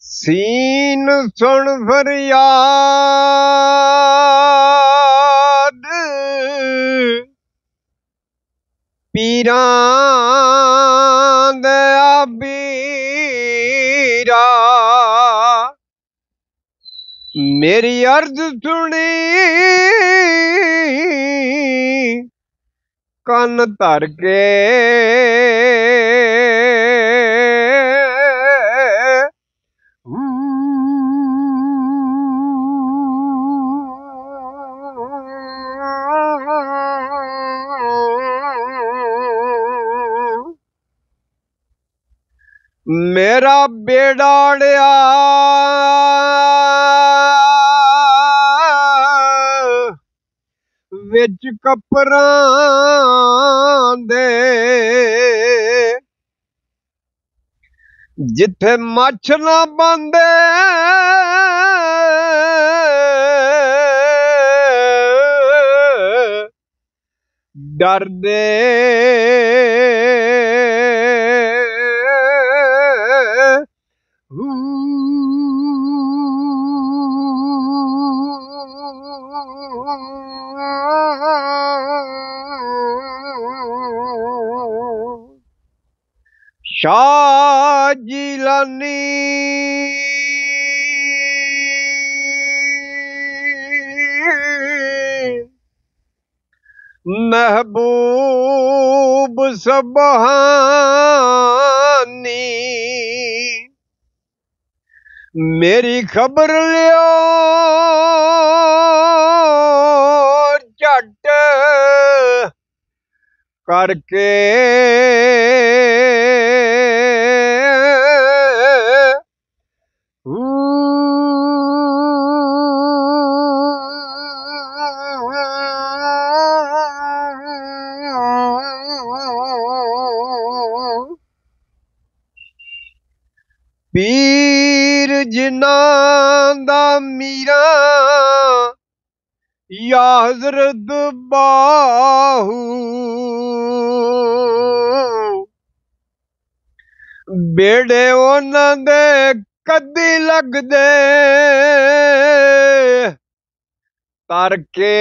scene सुन फरियाद पीरां दया बीरा मेरी अर्ज सुनी कन धर के मेरा बेड़ाड़िया विच कपरां दे जिथे मच्छ ना बंदे डर दे शाह जिलानी महबूब सुबहानी मेरी खबर लियो झट करके पीर जिन्ना दा मीरा या हज़रत बाहू बेड़े उन्हां दे कदी लगदे तर के